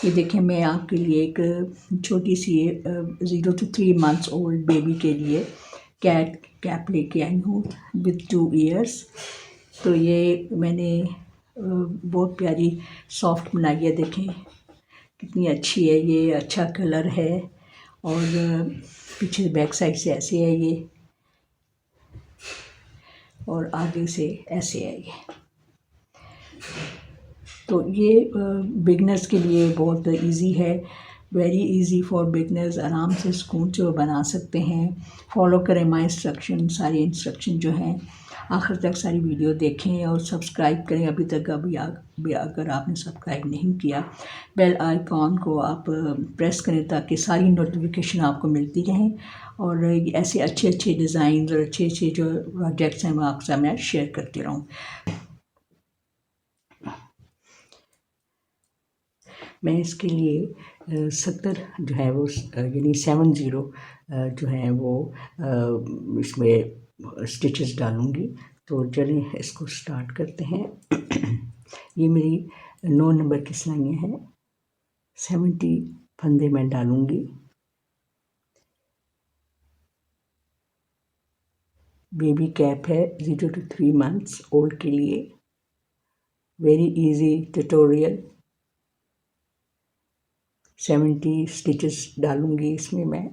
ये देखें, मैं आपके लिए एक छोटी सी 0 to 3 months ओल्ड बेबी के लिए कैट कैप लेके आई हूँ विथ 2 ईयर्स। तो ये मैंने बहुत प्यारी सॉफ्ट बनाई है। देखें कितनी अच्छी है, ये अच्छा कलर है और पीछे बैक साइड से ऐसे है ये और आगे से ऐसे है ये। तो ये बिगनर्स के लिए बहुत इजी है, वेरी इजी फॉर बिगनर्स। आराम से सुकून से वो बना सकते हैं। फॉलो करें माय इंस्ट्रक्शन, सारे इंस्ट्रक्शन जो हैं आखिर तक सारी वीडियो देखें और सब्सक्राइब करें अभी तक अगर आपने सब्सक्राइब नहीं किया। बेल आइकॉन को आप प्रेस करें ताकि सारी नोटिफिकेशन आपको मिलती रहें और ऐसे अच्छे अच्छे डिज़ाइन और अच्छे अच्छे जो प्रोजेक्ट्स हैं वो आपके साथ मैं शेयर करती रहूँ। मैं इसके लिए 70 जो है वो यानी 70 जो है वो इसमें स्टिचेस डालूँगी। तो चलिए इसको स्टार्ट करते हैं। ये मेरी 9 नंबर की सिलाइयाँ हैं। 70 फंदे मैं डालूँगी। बेबी कैप है 0 to 3 months ओल्ड के लिए। Very easy tutorial. 70 स्टिचेस डालूँगी इसमें मैं।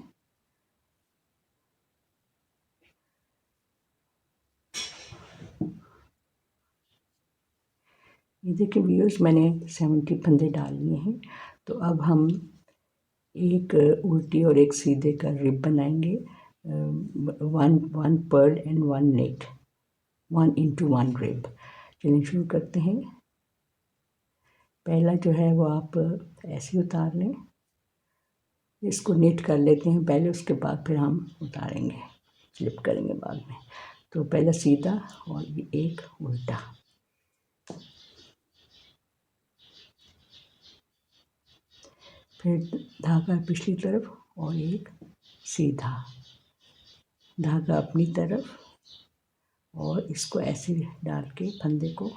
ये देखिए व्यूअर्स, मैंने 70 फंदे डाल लिए हैं। तो अब हम एक उल्टी और एक सीधे का रिब बनाएंगे। One Perl and one net, 1 into 1 rib. चलिए शुरू करते हैं। पहला जो है वो आप ऐसे उतार लें, इसको नेट कर लेते हैं पहले, उसके बाद फिर हम उतारेंगे, स्लिप करेंगे बाद में। तो पहला सीधा और एक उल्टा। फिर धागा पिछली तरफ और एक सीधा धागा अपनी तरफ और इसको ऐसे डाल के फंदे को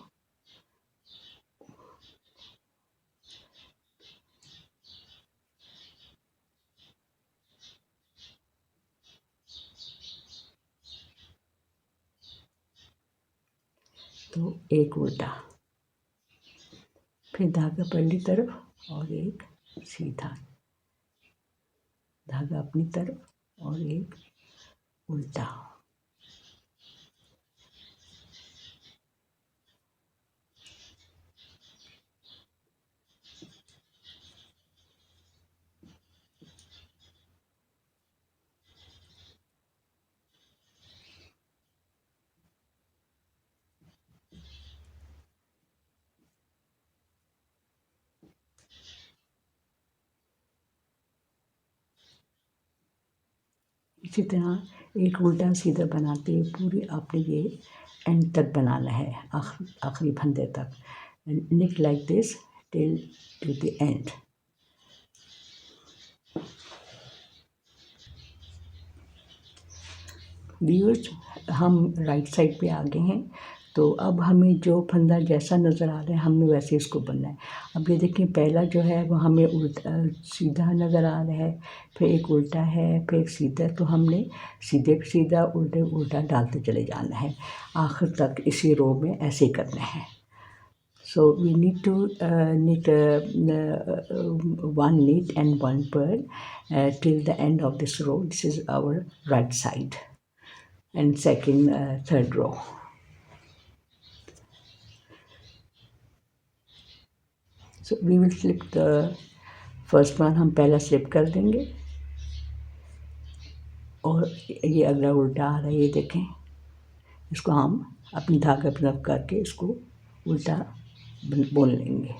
तो एक उल्टा, फिर धागा पहली तरफ और एक सीधा धागा अपनी तरफ और एक उल्टा। इसी तरह एक उल्टा सीधा बनाते हुए पूरी आपने ये एंड तक बनाना है, आखिरी फंदे तक। Neck like this till to the end. Viewers, हम राइट साइड पे आ गए हैं। तो अब हमें जो फंदा जैसा नज़र आ रहा है हमने वैसे इसको बनना है। अब ये देखिए पहला जो है वो हमें उल्टा सीधा नज़र आ रहा है, फिर एक उल्टा है, फिर एक सीधा। तो हमने सीधे पे सीधा उल्टे उल्टा डालते चले जाना है आखिर तक, इसी रो में ऐसे ही करना है। So we need to knit one knit and one purl till the end of this row. This is our right side and second third row. So we will slip the first one, हम पहला slip कर देंगे और ये अगला उल्टा आ रहा है, ये देखें। इसको हम अपनी धागा पर रख करके इसको उल्टा बुन लेंगे।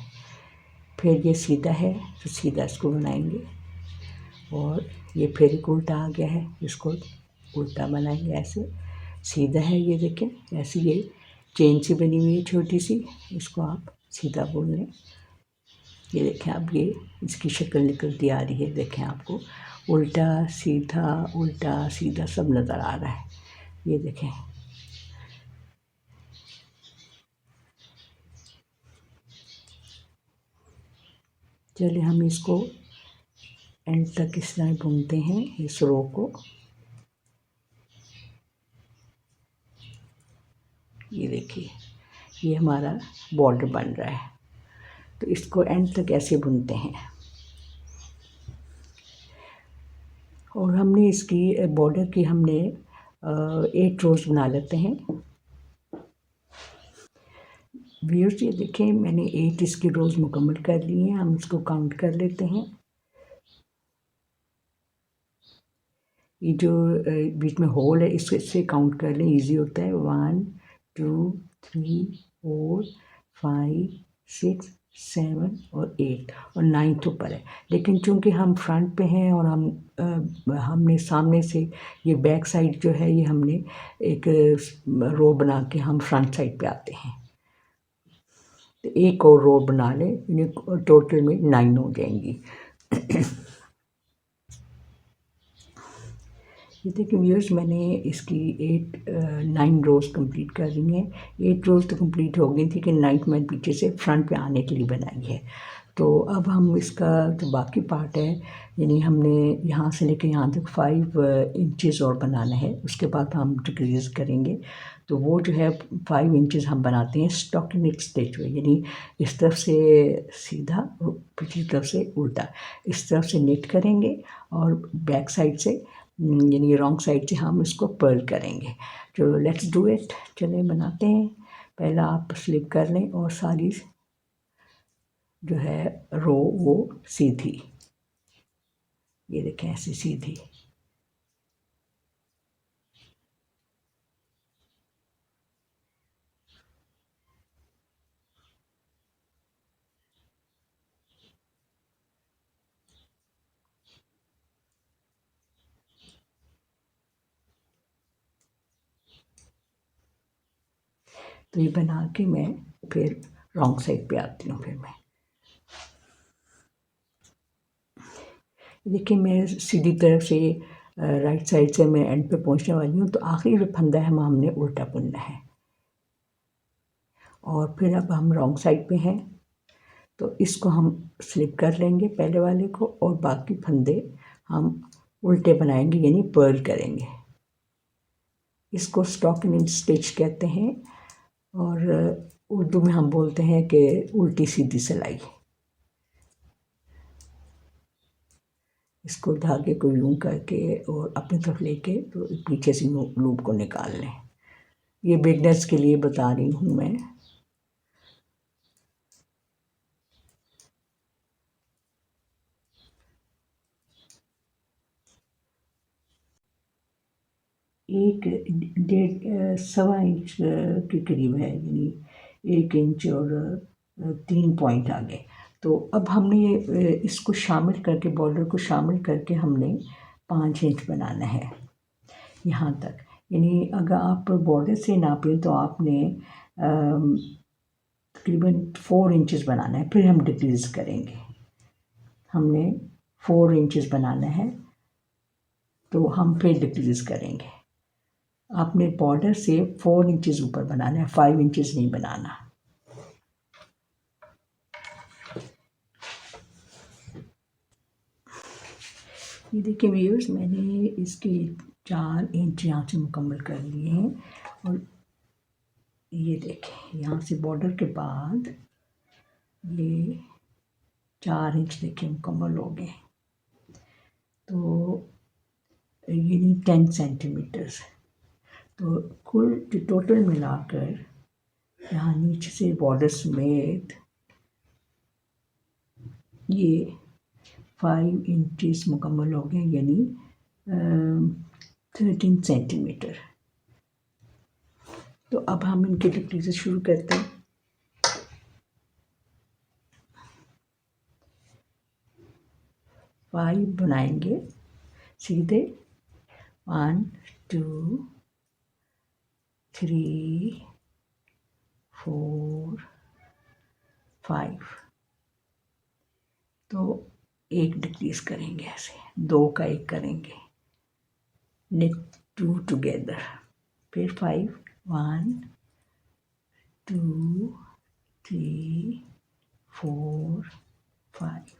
फिर ये सीधा है तो सीधा इसको बनाएंगे और ये फिर एक उल्टा आ गया है, इसको उल्टा बनाएंगे ऐसे। सीधा है ये देखें, ऐसी ये चेन सी बनी हुई है छोटी सी, इसको आप सीधा बुन लें। ये देखें अब ये इसकी शक्ल निकलती आ रही है। देखें आपको उल्टा सीधा सब नज़र आ रहा है। ये देखें चलिए हम इसको एंड तक इस तरह बुनते हैं इस रो को। ये देखिए ये हमारा बॉर्डर बन रहा है, तो इसको एंड तक ऐसे बुनते हैं। और हमने इसकी बॉर्डर की हमने 8 रोज़ बना लेते हैं। व्यूअर्स ये देखें मैंने 8 इसकी रोज़ मुकम्मल कर लिए हैं। हम इसको काउंट कर लेते हैं। ये जो बीच में होल है इससे काउंट कर लें, इजी होता है। 1 2 3 4 5 6 7 और 8 और 9th ऊपर है। लेकिन चूंकि हम फ्रंट पे हैं और हमने सामने से ये बैक साइड जो है ये हमने एक रो बना के हम फ्रंट साइड पे आते हैं, तो एक और रो बना लें, यानी टोटल में 9 हो जाएंगी। ये देखिए व्यूअर्स मैंने इसकी 9 रोज़ कंप्लीट कर दी हैं। 8 रोज़ तो कंप्लीट हो गई थी कि 9th मैंने पीछे से फ्रंट पे आने के लिए बनाई है। तो अब हम इसका जो बाकी पार्ट है, यानी हमने यहाँ से लेकर यहाँ तक 5 इंचज़ और बनाना है। उसके बाद हम डिक्रीज करेंगे, तो वो जो है 5 इंचज़ हम बनाते हैं स्टॉकिंग स्टिच में, यानी इस तरफ से सीधा पिछली तरफ से उल्टा, इस तरफ से निट करेंगे और बैक साइड से यानी रॉन्ग साइड से हम इसको पर्ल करेंगे। चलो लेट्स डू इट, चलें बनाते हैं। पहला आप स्लिप कर लें और सारी जो है रो वो सीधी, ये देखें ऐसी सीधी। तो ये बना के मैं फिर रॉन्ग साइड पे आती हूँ। फिर मैं देखिए मैं सीधी तरफ से राइट साइड से मैं एंड पे पहुँचने वाली हूँ, तो आखिरी जो फंदा है हमने उल्टा बुनना है। और फिर अब हम रॉन्ग साइड पे हैं, तो इसको हम स्लिप कर लेंगे पहले वाले को, और बाकी फंदे हम उल्टे बनाएंगे यानी पर्ल करेंगे। इसको स्टॉकिंग स्टिच कहते हैं, और उर्दू में हम बोलते हैं कि उल्टी सीधी सिलाई। इसको धागे को यूं करके और अपनी तरफ लेके तो पीछे से लूप को निकाल लें। ये बिगनर्स के लिए बता रही हूँ मैं। एक 1.5 इंच के करीब है, यानी 1 इंच और 3 पॉइंट आगे। तो अब हमने ये इसको शामिल करके, बॉर्डर को शामिल करके हमने 5 इंच बनाना है यहाँ तक। यानी अगर आप बॉर्डर से नापें तो आपने तकरीबन 4 इंचज़ बनाना है। फिर हम डिक्रीज करेंगे, हमने 4 इंचज़ बनाना है, तो हम फिर डिक्रीज करेंगे। आपने बॉर्डर से 4 इंचज़ ऊपर बनाना है, 5 इंचज़ नहीं बनाना। ये देखिए व्यूअर्स मैंने इसके 4 इंच यहाँ से मुकम्मल कर लिए हैं, और ये देखें यहाँ से बॉर्डर के बाद ये 4 इंच देखिए मुकम्मल हो गए। तो यानी 10 सेंटीमीटर्स। तो कुल टोटल मिलाकर यहाँ नीचे से बॉर्डर समेत ये 5 इंचज़ मुकम्मल हो गए, यानी 13 सेंटीमीटर। तो अब हम इनके डिक्रीज शुरू करते हैं। फाइव बनाएंगे सीधे, 1 2 3 4 5। तो एक डिक्रीज करेंगे ऐसे, 2 का एक करेंगे, knit 2 टुगेदर, फिर 5 1 2 3 4 5।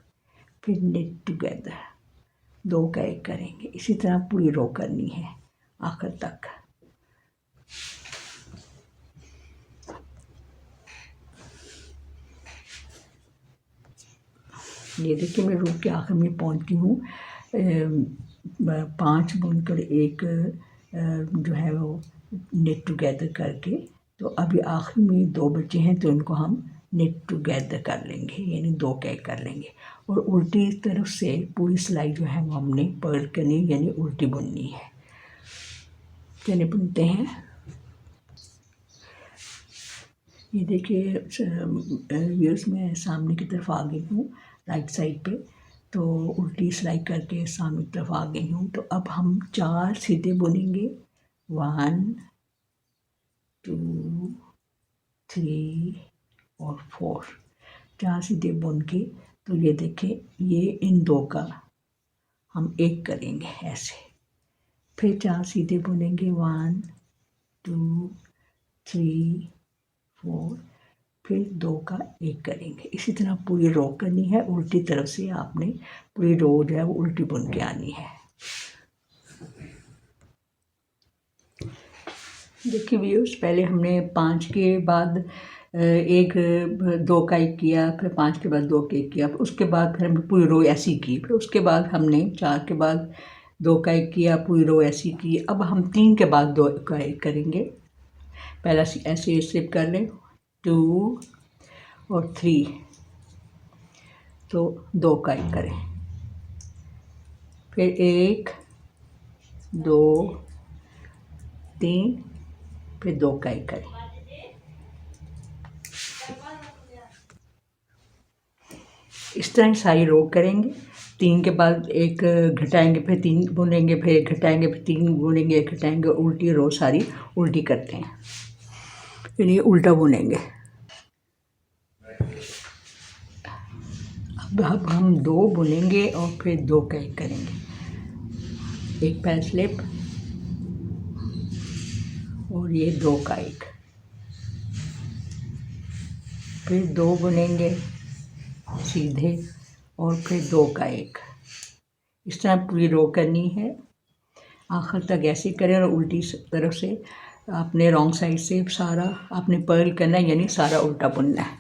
फिर knit together, 2 का 1 करेंगे। इसी तरह पूरी रो करनी है आखिर तक। ये देखिए मैं रो के आखिर में पहुंच गई हूँ। 5 बुनकर एक जो है वो knit together करके, तो अभी आखिर में 2 बचे हैं, तो इनको हम knit together कर लेंगे, यानी 2 का 1 कर लेंगे। और उल्टी तरफ से पूरी सिलाई जो है वो हमने पर्ल करनी, यानी उल्टी बुननी है। चलिए बुनते हैं। ये देखिए व्यूअर्स, मैं सामने की तरफ आ गई हूँ राइट साइड पे, तो उल्टी सिलाई करके सामने की तरफ आ गई हूँ। तो अब हम 4 सीधे बुनेंगे, 1 2 3 और 4, 4 सीधे बुन के, तो ये देखें ये इन 2 का हम 1 करेंगे ऐसे। फिर 4 सीधे बुनेंगे, 1 2 3 4, फिर 2 का 1 करेंगे। इसी तरह पूरी रो करनी है। उल्टी तरफ से आपने पूरी रो जो है वो उल्टी बुन के आनी है। देखिए व्यूअर्स, पहले हमने 5 के बाद 1 2 का 1 किया, फिर 5 के बाद 2 का 1 किया, उसके बाद फिर हमने पूरी रो ऐसी की। फिर उसके बाद हमने 4 के बाद 2 का 1 किया, पूरी रो ऐसी की। अब हम 3 के बाद 2 का 1 करेंगे। पहला ऐसे स्लिप कर लें, 2 और 3, तो 2 का 1 करें, फिर 1 2 3, फिर 2 का 1 करें। इस तरह सारी रो करेंगे। 3 के बाद 1 घटाएंगे, फिर 3 बुनेंगे, फिर 1 घटाएंगे, फिर 3 बुनेंगे, 1 घटाएंगे, उल्टी रो सारी उल्टी करते हैं। फिर ये उल्टा बुनेंगे। अब हम 2 बुनेंगे और फिर 2 का 1 करेंगे। एक पैर स्लिप और ये 2 का 1, फिर 2 बुनेंगे सीधे और फिर 2 का 1। इस तरह पूरी रो करनी है आखिर तक। ऐसे करें और उल्टी तरफ से आपने रॉन्ग साइड से सारा आपने पर्ल करना है, यानी सारा उल्टा बुनना है।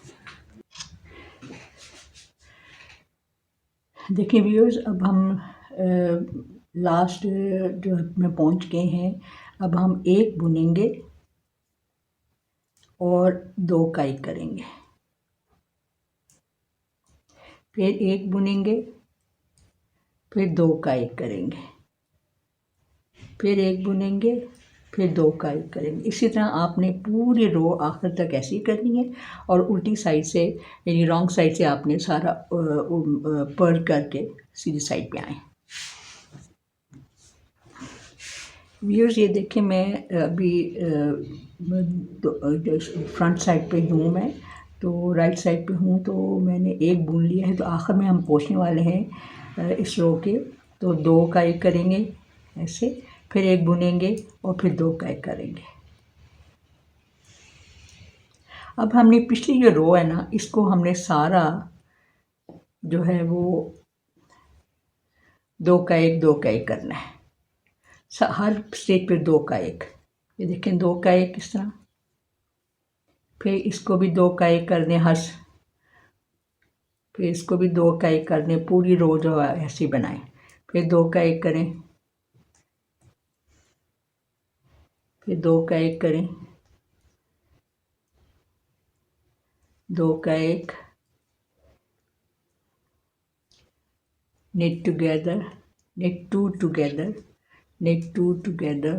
देखिए व्यूअर्स, अब हम लास्ट जो में पहुंच गए हैं। अब हम 1 बुनेंगे और 2 का 1 करेंगे, फिर 1 बुनेंगे, फिर 2 का 1 करेंगे, फिर 1 बुनेंगे, फिर 2 का 1 करेंगे। इसी तरह आपने पूरी रो आखिर तक ऐसे ही करनी है। और उल्टी साइड से यानी रॉन्ग साइड से आपने सारा पर्ल करके सीधी साइड पे आए। व्यूअर्स, ये देखिए मैं अभी फ्रंट साइड पे हूँ, मैं तो राइट साइड पे हूँ, तो मैंने 1 बुन लिया है। तो आखिर में हम पहुँचने वाले हैं इस रो के, तो 2 का 1 करेंगे ऐसे, फिर 1 बुनेंगे और फिर 2 का 1 करेंगे। अब हमने पिछली जो रो है ना, इसको हमने सारा जो है वो 2 का 1 2 का 1 करना है। हर स्टेज पे 2 का 1। ये देखें 2 का 1 इस तरह, फिर इसको भी 2 का 1 कर दें फिर इसको भी 2 का 1 कर दें। पूरी रो जो है ऐसी बनाएं, फिर 2 का 1 करें, फिर 2 का 1 करें, 2 का 1, knit together, knit 2 together, knit 2 together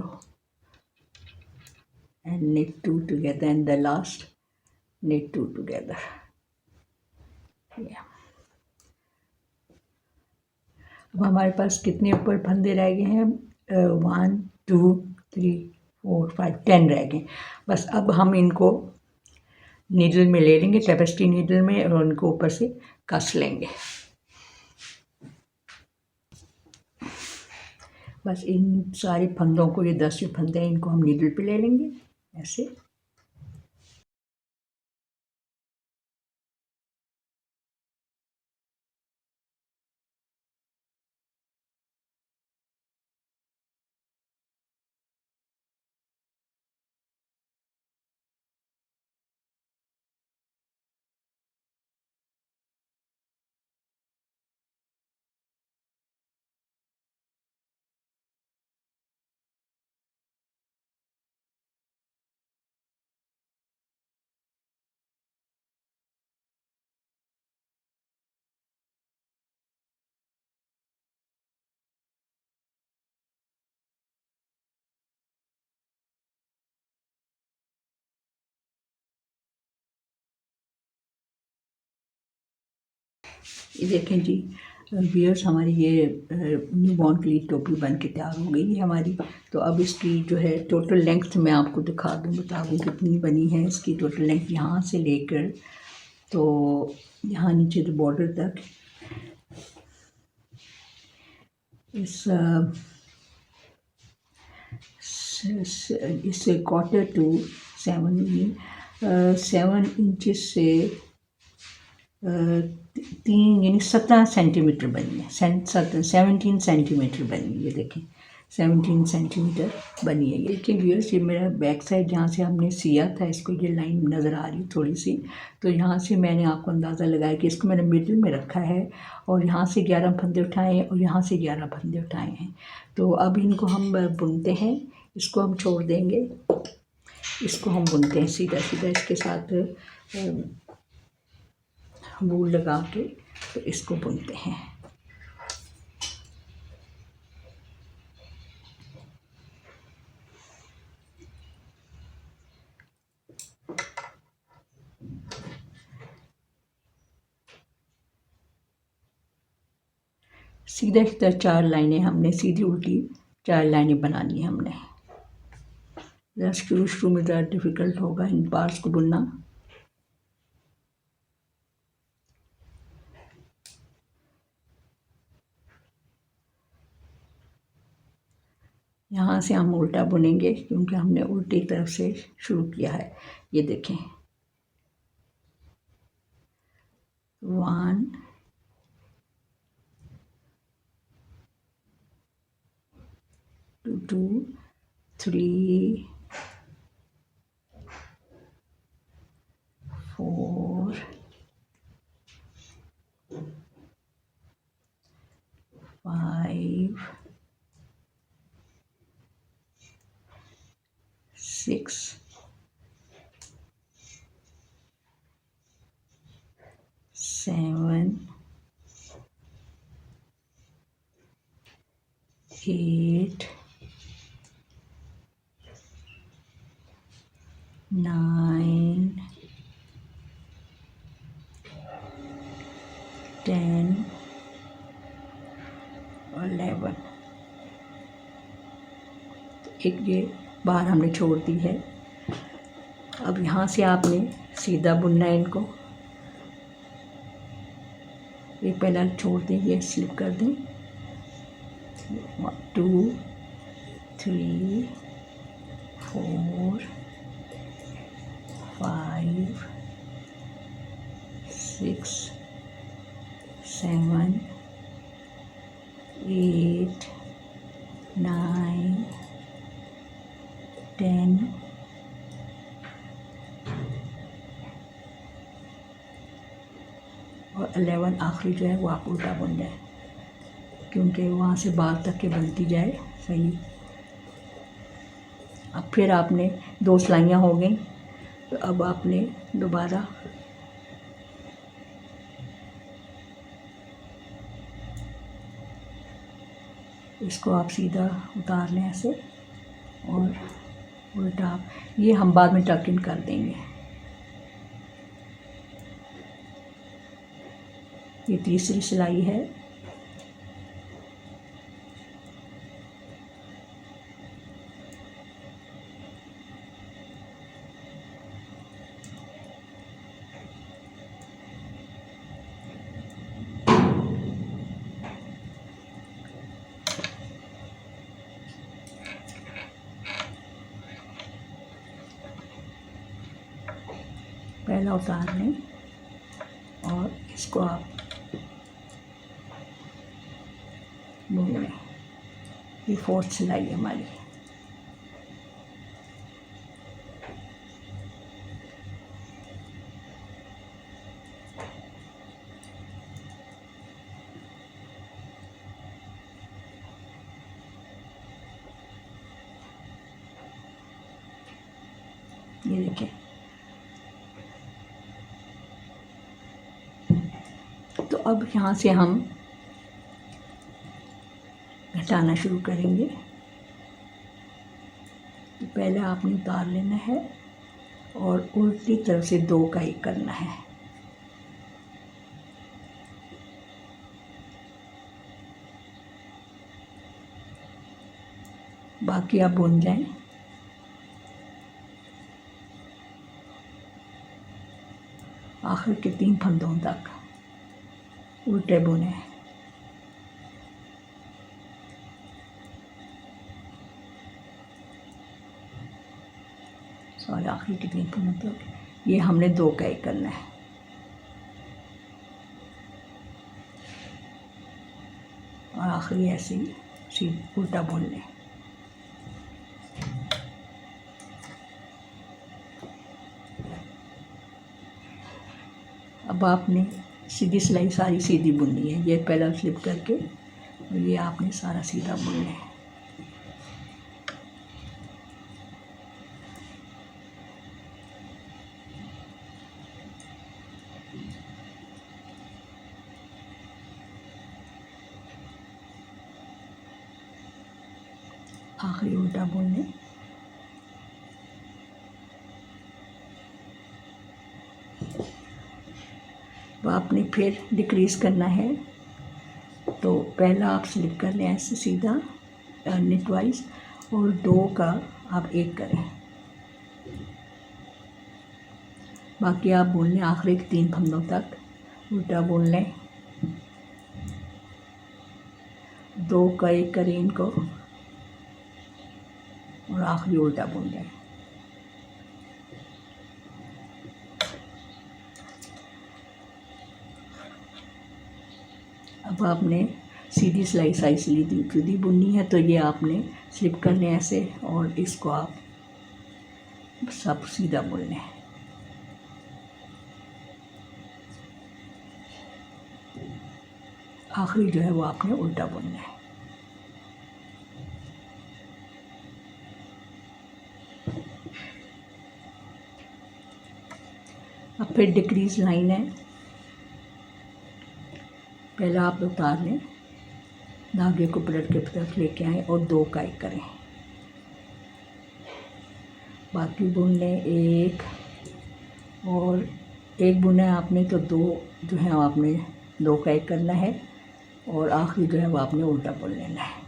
and knit 2 together, and the last knit 2 together. Yeah. अब हमारे पास कितने ऊपर फंदे रह गए हैं? 1 2 3 4 5 10 रह गए। बस अब हम इनको नीडल में ले लेंगे, टेपेस्ट्री नीडल में, और उनको ऊपर से कस लेंगे। बस इन सारे फंदों को, ये 10 फंदे हैं, इनको हम नीडल पे ले लेंगे ऐसे। ये देखें जी व्यूअर्स, हमारी ये न्यूबॉर्न के लिए टोपी बन के तैयार हो गई है हमारी। तो अब इसकी जो है टोटल लेंथ मैं आपको दिखा दूँ, बता दूँ कितनी बनी है। इसकी टोटल लेंथ यहाँ से लेकर तो यहाँ नीचे जो बॉर्डर तक इस क्वार्टर टू 7 इंचेस से 3 यानी 17 सेंटीमीटर बनी है। 17 सेंटीमीटर बनी है। ये देखें 17 सेंटीमीटर बनी है। ये देखिए व्यूअर्स, ये मेरा बैक साइड जहाँ से हमने सिया था इसको, ये लाइन नज़र आ रही थोड़ी सी। तो यहाँ से मैंने आपको अंदाज़ा लगाया कि इसको मैंने मिडिल में रखा है और यहाँ से 11 फंदे उठाए हैं और यहाँ से 11 फंदे उठाए हैं। तो अब इनको हम बुनते हैं। इसको हम छोड़ देंगे, इसको हम बुनते हैं सीधा सीधा इसके साथ वूल लगा के। तो इसको बुनते हैं। सीधा सीधा 4 लाइनें हमने सीधी उल्टी 4 लाइनें बनानी है हमने। शुरू में ज़्यादा डिफ़िकल्ट होगा इन पार्ट्स को बुनना। यहाँ से हम उल्टा बुनेंगे क्योंकि हमने उल्टी तरफ से शुरू किया है। ये देखें 1 2 3 4 5 6 7 8 9 10 और 11। तो एक ये बार हमने छोड़ दी है। अब यहाँ से आपने सीधा बुनना है इनको। एक पहला छोड़ दें, ये स्लिप कर दें। 2 3 4 5 6 7 8 9 10 और 11 आखिरी जो है वो आप उल्टा बुन जाए क्योंकि वहाँ से बाल तक के बनती जाए सही। अब फिर आपने 2 सिलाइयाँ हो गई। तो अब आपने दोबारा इसको आप सीधा उतार लें ऐसे और उल्टा। ये हम बाद में टक इन कर देंगे। ये तीसरी सिलाई है। पहला उतार लें और इसको आप बुन लें। ये 4th सिलाई है हमारी। ये देखें तो अब यहाँ से हम घटाना शुरू करेंगे। तो पहले आपने उतार लेना है और उल्टी तरफ से 2 का ही करना है। बाकी आप बुन जाएं। आखिर के 3 फंदों तक उल्टे बुने। सॉरी, आखिर के 3 फंदों तक ये हमने 2 का ही करना है। और आखिरी ऐसे ही सीधा उल्टा बुन लें। अब आपने सीधी सिलाई सारी सीधी बुननी है। ये पहला स्लिप करके और ये आपने सारा सीधा बुनना है। आखिरी उल्टा बुन लें। अब आपने फिर डिक्रीज करना है, तो पहला आप स्लिप कर लें ऐसे सीधा निट वाइज, और 2 का आप 1 करें। बाकी आप बुन लें आखिरी के 3 फंदों तक उल्टा बुन लें। 2 का 1 करें इनको और आखिरी उल्टा बुन लें। अब आपने सीधी सिलाई साइड सीधी बुननी है, तो ये आपने स्लिप करने ऐसे और इसको आप सब सीधा बुन लें। आखिरी जो है वो आपने उल्टा बुनना है। अब फिर डिक्रीज लाइन है, पहला आप उतार लें, धागे को पलट के तरफ लेके आएँ और 2 का 1 करें। बाकी बुन लें 1 और 1 बुना है आपने, तो 2 जो है आपने 2 का 1 करना है और आखिरी जो है वो आपने उल्टा बुन लेना है।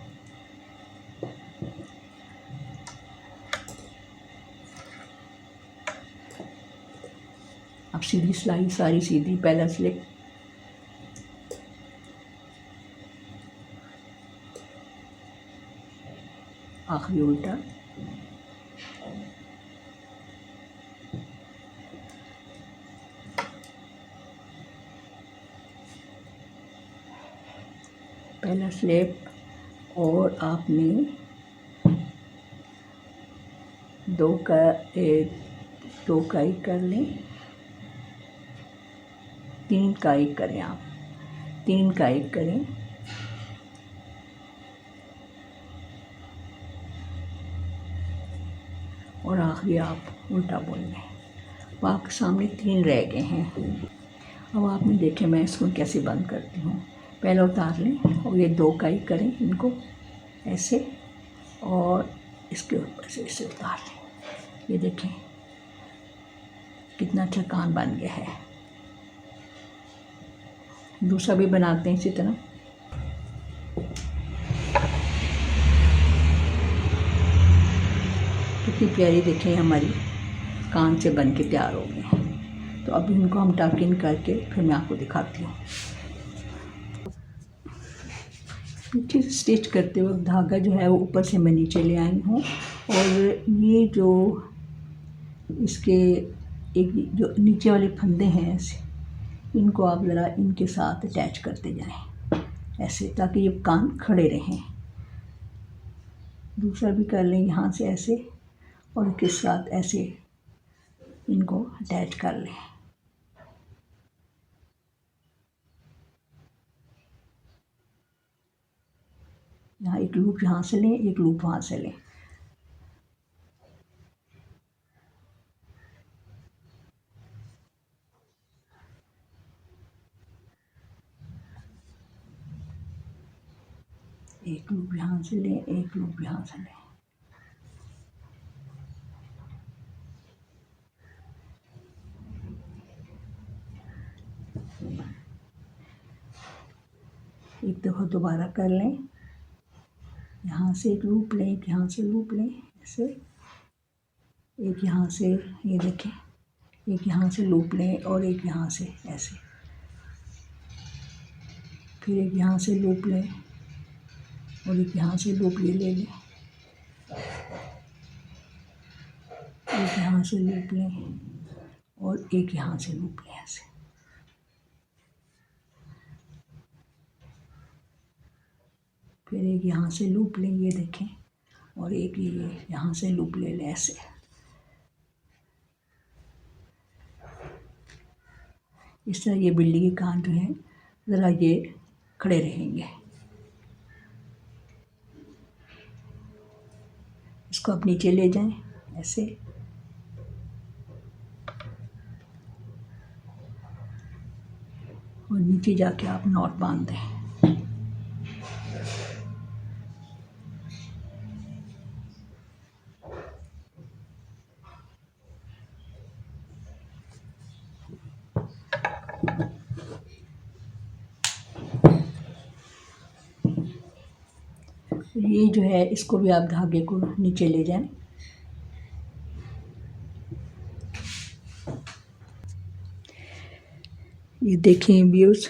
अब सीधी सिलाई सारी सीधी, पहला स्लिप, आखिरी उल्टा, पहला स्लिप और आपने 2 का 1 कर लें, 3 का 1 करें, आप 3 का 1 करें और आखिरी आप उल्टा बुन लें। अब आपके सामने 3 रह गए हैं। अब आपने देखे मैं इसको कैसे बंद करती हूँ। पहले उतार लें और ये 2 का 1 करें इनको ऐसे, और इसके ऊपर से इसे उतार लें। ये देखें कितना अच्छा कान बन गया है। दूसरा भी बनाते हैं इसी तरह। कितनी प्यारी देखें हमारी कान से बन के तैयार हो गए हैं। तो अब इनको हम टक इन करके फिर मैं आपको दिखाती हूँ। पीछे से स्टिच करते वक्त धागा जो है वो ऊपर से मैं नीचे ले आई हूँ, और ये जो इसके एक जो नीचे वाले फंदे हैं ऐसे, इनको आप ज़रा इनके साथ अटैच करते जाएं ऐसे, ताकि ये कान खड़े रहें। दूसरा भी कर लें यहाँ से ऐसे, और इसके साथ ऐसे इनको अटैच कर लें। यहाँ एक लूप यहाँ से लें, एक लूप वहाँ से लें। एक लूप यहाँ से लें, एक लूप यहाँ से लें। एक दफ़ा दोबारा कर लें, यहाँ यहाँ से एक लूप लें, एक यहाँ से लूप लें, ऐसे एक यहाँ से, ये देखें, एक यहाँ से लूप लें और एक यहाँ से ऐसे, फिर एक यहाँ से लूप लें और एक यहाँ से लूप ये ले लें, एक यहाँ से लूप लें और एक यहाँ से लूप लें ऐसे। फिर एक यहाँ से लूप लें, ये देखें, और एक ये यहाँ से लूप ले लें ऐसे। इस तरह ये बिल्ली के कान जो हैं ज़रा ये खड़े रहेंगे। इसको आप नीचे ले जाएं ऐसे, और नीचे जाके आप नॉट बांध दें। ये जो है इसको भी आप धागे को नीचे ले जाएं। ये देखें व्यूअर्स,